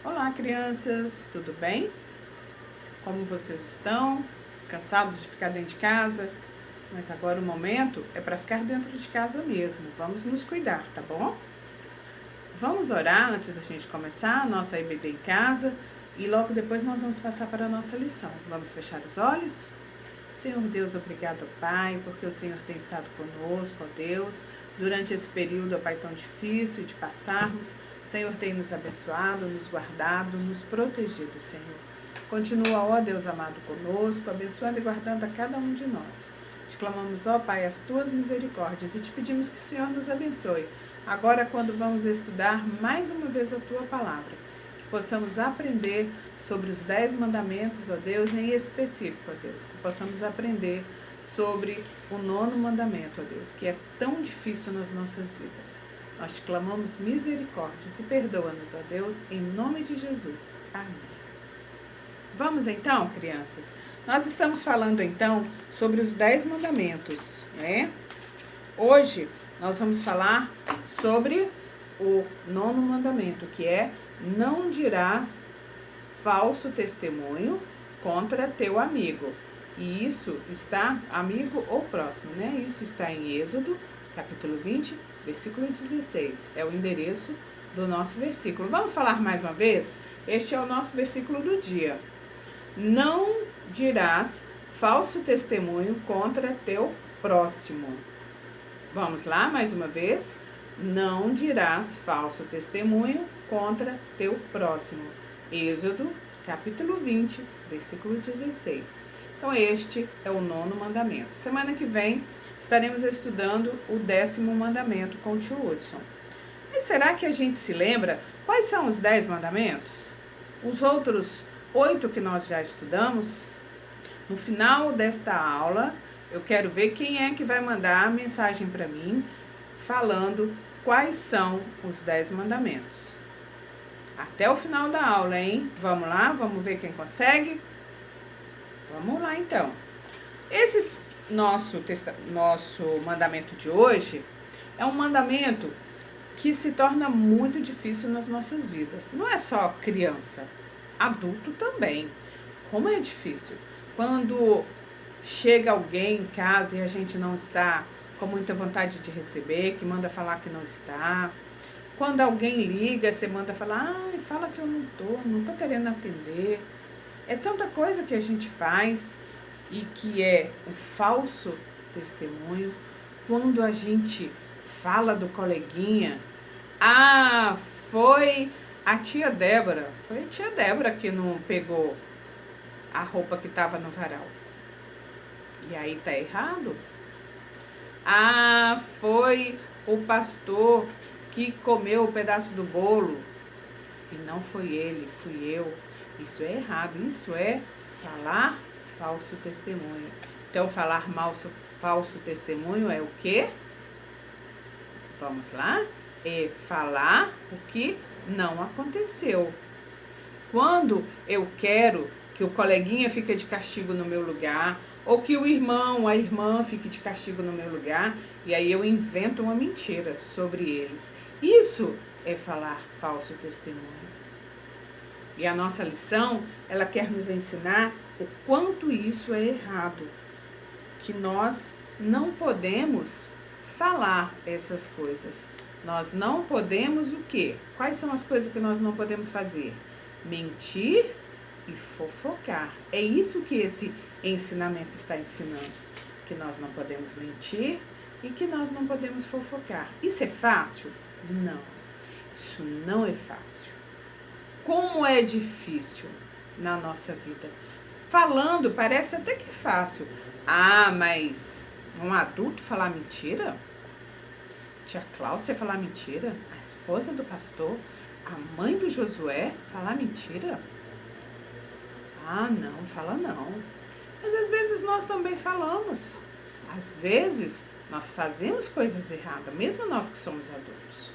Olá, crianças, tudo bem? Como vocês estão? Cansados de ficar dentro de casa? Mas agora o momento é para ficar dentro de casa mesmo. Vamos nos cuidar, tá bom? Vamos orar antes da gente começar a nossa EBD em casa e logo depois nós vamos passar para a nossa lição. Vamos fechar os olhos? Senhor Deus, obrigado, Pai, porque o Senhor tem estado conosco, ó Deus, durante esse período, ó Pai, tão difícil de passarmos. O Senhor tem nos abençoado, nos guardado, nos protegido, Senhor. Continua, ó Deus amado, conosco, abençoando e guardando a cada um de nós. Te clamamos, ó Pai, as tuas misericórdias e te pedimos que o Senhor nos abençoe. Agora, quando vamos estudar mais uma vez a tua palavra, possamos aprender sobre os 10 mandamentos, ó Deus, em específico, ó Deus, que possamos aprender sobre o 9º mandamento, ó Deus, que é tão difícil nas nossas vidas. Nós te clamamos misericórdias e perdoa-nos, ó Deus, em nome de Jesus. Amém. Vamos então, crianças? Nós estamos falando então sobre os 10 mandamentos, né? Hoje nós vamos falar sobre o 9º mandamento, que é: não dirás falso testemunho contra teu amigo. E isso está, amigo ou próximo, né? Isso está em Êxodo, capítulo 20, versículo 16. É o endereço do nosso versículo. Vamos falar mais uma vez? Este é o nosso versículo do dia. Não dirás falso testemunho contra teu próximo. Vamos lá, mais uma vez. Não dirás falso testemunho contra teu próximo. Êxodo, capítulo 20, versículo 16. Então, este é o 9º mandamento. Semana que vem, estaremos estudando o 10º mandamento com o tio Hudson. Mas será que a gente se lembra quais são os 10 mandamentos? Os outros 8 que nós já estudamos? No final desta aula, eu quero ver quem é que vai mandar a mensagem para mim, falando quais são os 10 mandamentos. Até o final da aula, hein? Vamos lá? Vamos ver quem consegue? Vamos lá, então. Esse nosso mandamento de hoje é um mandamento que se torna muito difícil nas nossas vidas. Não é só criança, adulto também. Como é difícil? Quando chega alguém em casa e a gente não está com muita vontade de receber, que manda falar que não está. Quando alguém liga, você manda falar, fala que eu não tô querendo atender. É tanta coisa que a gente faz e que é um falso testemunho. Quando a gente fala do coleguinha, foi a tia Débora. Foi a tia Débora que não pegou a roupa que estava no varal. E aí tá errado? Foi o pastor que comeu o pedaço do bolo. E não foi ele, fui eu. Isso é errado. Isso é falar falso testemunho. Então, falar falso testemunho é o quê? Vamos lá? É falar o que não aconteceu. Quando eu quero que o coleguinha fique de castigo no meu lugar, ou que o irmão, a irmã fique de castigo no meu lugar, e aí eu invento uma mentira sobre eles. Isso é falar falso testemunho. E a nossa lição, ela quer nos ensinar o quanto isso é errado. Que nós não podemos falar essas coisas. Nós não podemos o quê? Quais são as coisas que nós não podemos fazer? Mentir e fofocar. É isso que esse ensinamento está ensinando. Que nós não podemos mentir e que nós não podemos fofocar. Isso é fácil? Não. Isso não é fácil. Como é difícil na nossa vida. Falando, parece até que é fácil. Mas um adulto falar mentira? Tia Cláudia falar mentira? A esposa do pastor? A mãe do Josué falar mentira? Não, fala não. Mas às vezes nós também falamos. Às vezes nós fazemos coisas erradas, mesmo nós que somos adultos.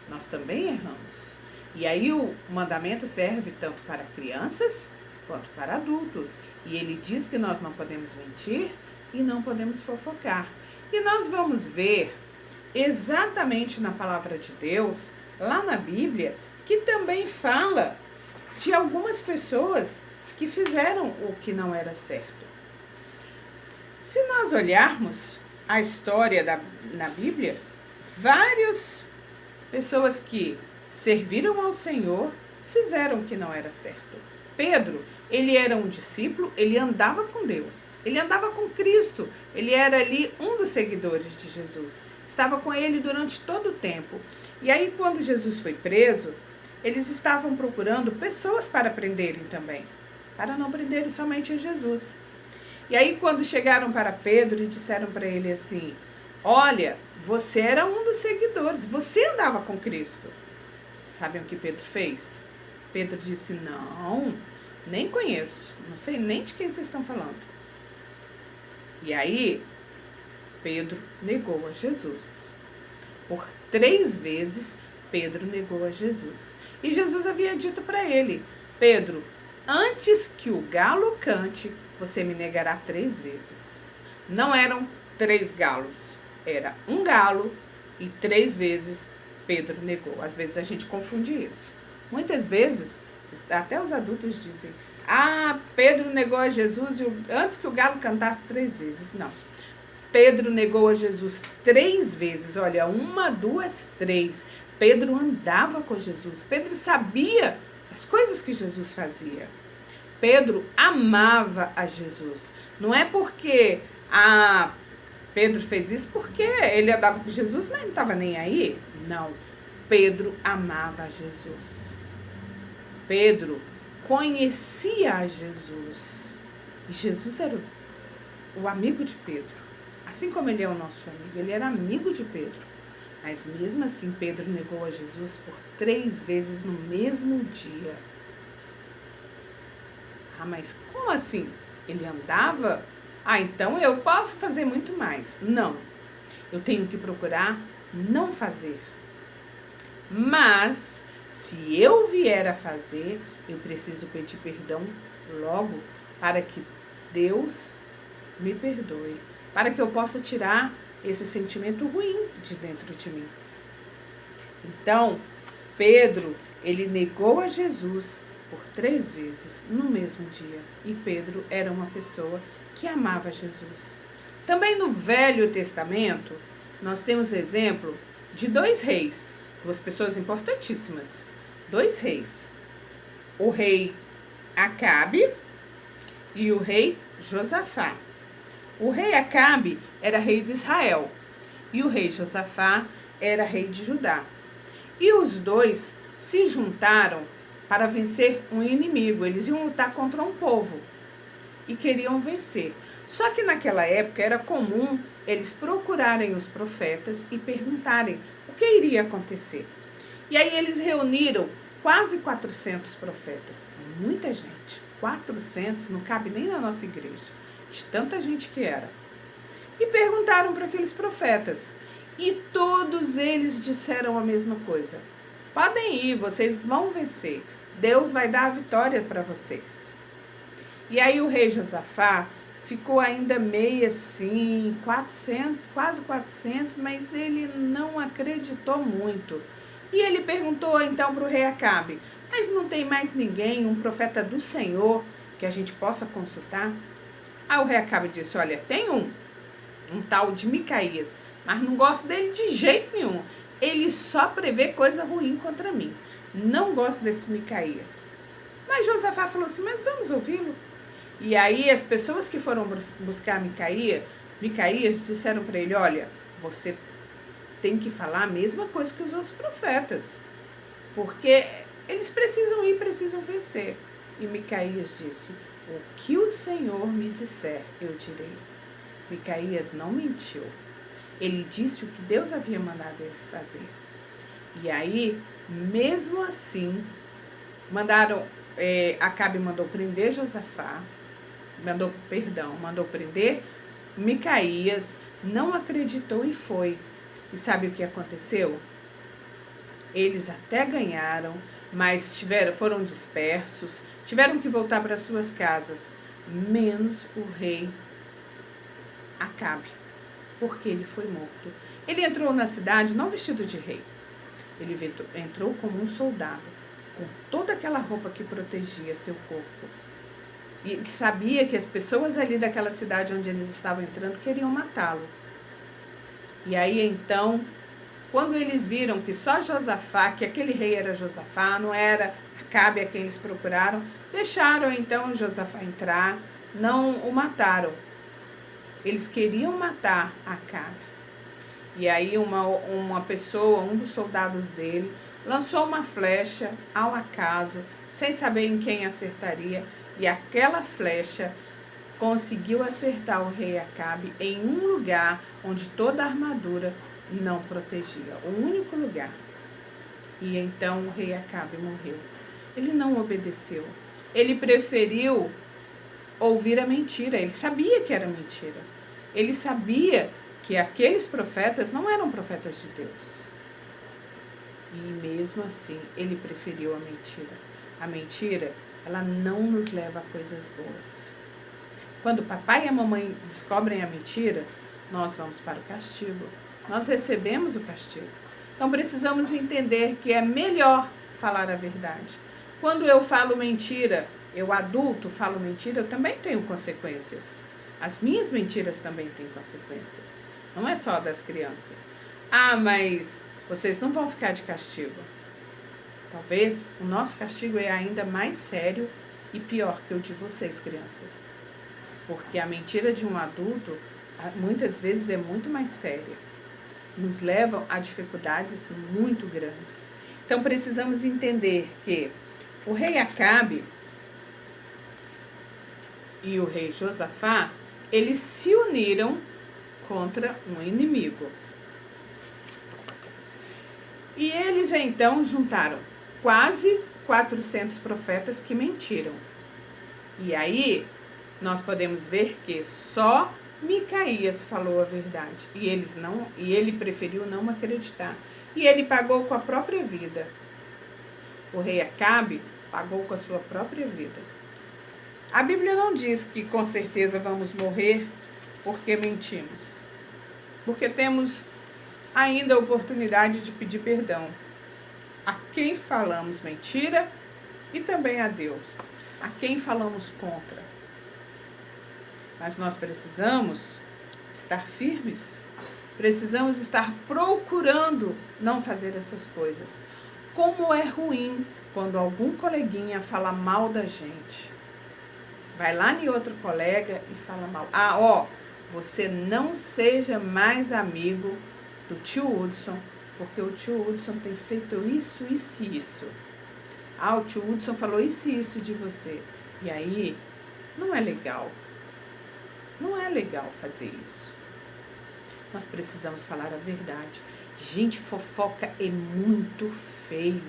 Nós também erramos. E aí o mandamento serve tanto para crianças quanto para adultos. E ele diz que nós não podemos mentir e não podemos fofocar. E nós vamos ver exatamente na palavra de Deus lá na Bíblia que também fala de algumas pessoas que fizeram o que não era certo. Se nós olharmos a história na Bíblia, várias pessoas que serviram ao Senhor fizeram o que não era certo. Pedro, ele era um discípulo, ele andava com Deus, ele andava com Cristo, ele era ali um dos seguidores de Jesus, estava com ele durante todo o tempo. E aí, quando Jesus foi preso, eles estavam procurando pessoas para prenderem também, para não prenderem somente a Jesus. E aí, quando chegaram para Pedro e disseram para ele assim: olha, você era um dos seguidores, você andava com Cristo. Sabem o que Pedro fez? Pedro disse: não, nem conheço, não sei nem de quem vocês estão falando. E aí, Pedro negou a Jesus. Por 3 vezes, Pedro negou a Jesus. E Jesus havia dito para ele: Pedro, antes que o galo cante, você me negará 3 vezes. Não eram 3 galos, era um galo e 3 vezes Pedro negou. Às vezes a gente confunde isso. Muitas vezes, até os adultos dizem: ah, Pedro negou a Jesus antes que o galo cantasse 3 vezes. Não. Pedro negou a Jesus 3 vezes. Olha, 1, 2, 3. Pedro andava com Jesus. Pedro sabia as coisas que Jesus fazia. Pedro amava a Jesus. Não é porque Pedro fez isso porque ele andava com Jesus, mas não estava nem aí. Não. Pedro amava a Jesus. Pedro conhecia a Jesus. E Jesus era o amigo de Pedro. Assim como ele é o nosso amigo, ele era amigo de Pedro. Mas mesmo assim, Pedro negou a Jesus por 3 vezes no mesmo dia. Ah, mas como assim? Ele andava? Ah, então eu posso fazer muito mais. Não. Eu tenho que procurar não fazer. Mas, se eu vier a fazer, eu preciso pedir perdão logo para que Deus me perdoe. Para que eu possa tirar esse sentimento ruim de dentro de mim. Então, Pedro, ele negou a Jesus por 3 vezes no mesmo dia. E Pedro era uma pessoa que amava Jesus. Também no Velho Testamento, nós temos exemplo de 2 reis, 2 pessoas importantíssimas. 2 reis. O rei Acabe e o rei Josafá. O rei Acabe era rei de Israel e o rei Josafá era rei de Judá. E os 2 se juntaram para vencer um inimigo. Eles iam lutar contra um povo e queriam vencer. Só que naquela época era comum eles procurarem os profetas e perguntarem o que iria acontecer. E aí eles reuniram quase 400 profetas. Muita gente. 400 não cabe nem na nossa igreja, de tanta gente que era. E perguntaram para aqueles profetas. E todos eles disseram a mesma coisa: podem ir, vocês vão vencer. Deus vai dar a vitória para vocês. E aí o rei Josafá ficou ainda meio assim, 400, quase 400, mas ele não acreditou muito. E ele perguntou então para o rei Acabe: mas não tem mais ninguém, um profeta do Senhor, que a gente possa consultar? Aí o rei Acabe disse: olha, tem um tal de Micaías, mas não gosto dele de jeito nenhum. Ele só prevê coisa ruim contra mim. Não gosto desse Micaías. Mas Josafá falou assim: mas vamos ouvi-lo. E aí as pessoas que foram buscar Micaías disseram para ele: olha, você tem que falar a mesma coisa que os outros profetas, porque eles precisam ir, precisam vencer. E Micaías disse: o que o Senhor me disser, eu direi. Micaías não mentiu. Ele disse o que Deus havia mandado ele fazer. E aí, mesmo assim, Acabe mandou prender Josafá, mandou prender Micaías, não acreditou e foi. E sabe o que aconteceu? Eles até ganharam, mas foram dispersos, tiveram que voltar para suas casas, menos o rei Acabe, porque ele foi morto. Ele entrou na cidade não vestido de rei, entrou como um soldado, com toda aquela roupa que protegia seu corpo. E ele sabia que as pessoas ali daquela cidade onde eles estavam entrando queriam matá-lo. E aí então, quando eles viram que só Josafá, que aquele rei era Josafá, não era Acabe a quem eles procuraram, deixaram então Josafá entrar, não o mataram. Eles queriam matar Acabe. E aí uma pessoa, um dos soldados dele, lançou uma flecha ao acaso, sem saber em quem acertaria, e aquela flecha conseguiu acertar o rei Acabe em um lugar onde toda a armadura não protegia, o único lugar. E então o rei Acabe morreu. Ele não obedeceu. Ele preferiu ouvir a mentira. Ele sabia que era mentira. Ele sabia que aqueles profetas não eram profetas de Deus. E mesmo assim, ele preferiu a mentira. A mentira, ela não nos leva a coisas boas. Quando o papai e a mamãe descobrem a mentira, nós vamos para o castigo. Nós recebemos o castigo. Então precisamos entender que é melhor falar a verdade. Quando eu falo mentira, eu adulto falo mentira, eu também tenho consequências. As minhas mentiras também têm consequências. Não é só das crianças. Ah, mas vocês não vão ficar de castigo. Talvez o nosso castigo é ainda mais sério e pior que o de vocês, crianças. Porque a mentira de um adulto, muitas vezes, é muito mais séria. Nos levam a dificuldades muito grandes. Então, precisamos entender que o rei Acabe e o rei Josafá, eles se uniram contra um inimigo. E eles, então, juntaram quase 400 profetas que mentiram. E aí, nós podemos ver que só Micaías falou a verdade. E ele preferiu não acreditar. E ele pagou com a própria vida. O rei Acabe pagou com a sua própria vida. A Bíblia não diz que com certeza vamos morrer porque mentimos. Porque temos ainda a oportunidade de pedir perdão a quem falamos mentira e também a Deus, a quem falamos contra. Mas nós precisamos estar firmes, precisamos estar procurando não fazer essas coisas. Como é ruim quando algum coleguinha fala mal da gente. Vai lá em outro colega e fala mal. Você não seja mais amigo do tio Hudson, porque o tio Hudson tem feito isso, isso e isso. O tio Hudson falou isso e isso de você. E aí, não é legal. Não é legal fazer isso. Nós precisamos falar a verdade. Gente, fofoca é muito feio.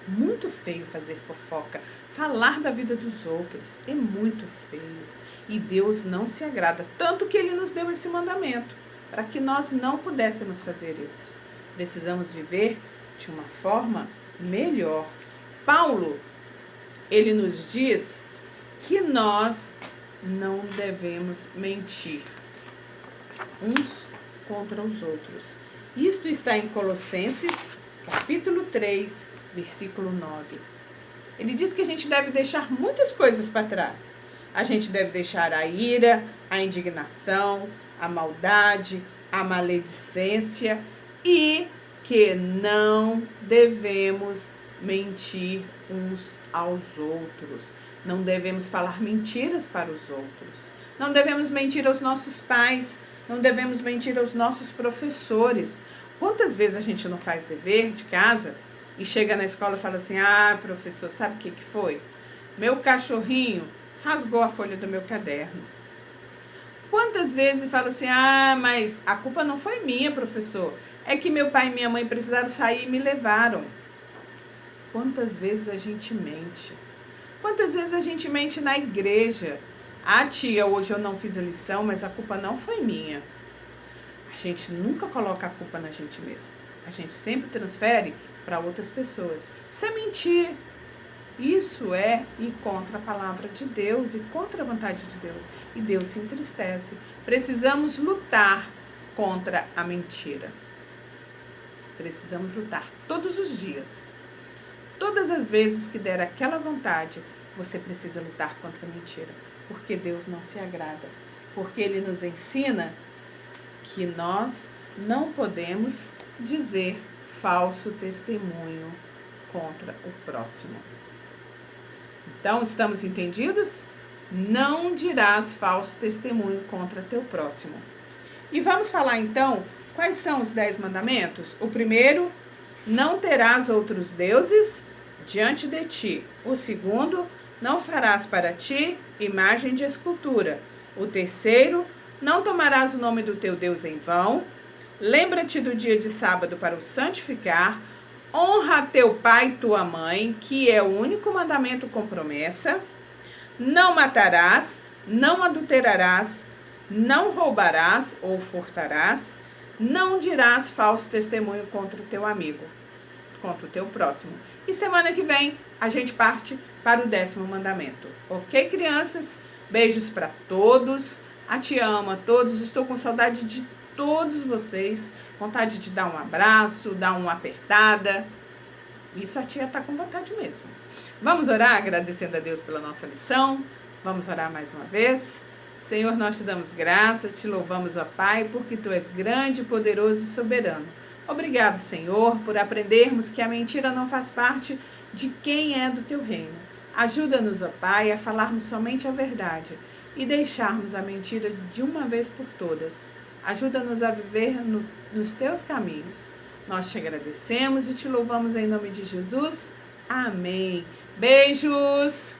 Muito feio fazer fofoca. Falar da vida dos outros é muito feio. E Deus não se agrada. Tanto que Ele nos deu esse mandamento, para que nós não pudéssemos fazer isso. Precisamos viver de uma forma melhor. Paulo, ele nos diz que nós não devemos mentir uns contra os outros. Isto está em Colossenses, capítulo 3, versículo 9. Ele diz que a gente deve deixar muitas coisas para trás. A gente deve deixar a ira, a indignação, a maldade, a maledicência e que não devemos mentir uns aos outros. Não devemos falar mentiras para os outros. Não devemos mentir aos nossos pais. Não devemos mentir aos nossos professores. Quantas vezes a gente não faz dever de casa e chega na escola e fala assim: professor, sabe o que foi? Meu cachorrinho rasgou a folha do meu caderno. Quantas vezes fala assim: mas a culpa não foi minha, professor. É que meu pai e minha mãe precisaram sair e me levaram. Quantas vezes a gente mente? Quantas vezes a gente mente na igreja? Tia, hoje eu não fiz a lição, mas a culpa não foi minha. A gente nunca coloca a culpa na gente mesmo. A gente sempre transfere para outras pessoas. Isso é mentir. Isso é ir contra a palavra de Deus e contra a vontade de Deus. E Deus se entristece. Precisamos lutar contra a mentira. Precisamos lutar todos os dias. Todas as vezes que der aquela vontade, você precisa lutar contra a mentira. Porque Deus não se agrada. Porque Ele nos ensina que nós não podemos dizer falso testemunho contra o próximo. Então, estamos entendidos? Não dirás falso testemunho contra teu próximo. E vamos falar então, quais são os 10 mandamentos? O primeiro, não terás outros deuses diante de ti. O segundo, não farás para ti imagem de escultura. O terceiro, não tomarás o nome do teu Deus em vão. Lembra-te do dia de sábado para o santificar. Honra teu pai e tua mãe, que é o único mandamento com promessa. Não matarás, não adulterarás, não roubarás ou furtarás, não dirás falso testemunho contra o teu amigo, contra o teu próximo. E semana que vem a gente parte para o 10º mandamento. Ok, crianças? Beijos para todos. A Tia ama a todos. Estou com saudade de todos vocês. Vontade de dar um abraço, dar uma apertada. Isso a tia está com vontade mesmo. Vamos orar agradecendo a Deus pela nossa lição. Vamos orar mais uma vez. Senhor, nós te damos graças, te louvamos, ó Pai, porque Tu és grande, poderoso e soberano. Obrigado, Senhor, por aprendermos que a mentira não faz parte de quem é do Teu reino. Ajuda-nos, ó Pai, a falarmos somente a verdade e deixarmos a mentira de uma vez por todas. Ajuda-nos a viver nos Teus caminhos. Nós te agradecemos e te louvamos em nome de Jesus. Amém. Beijos!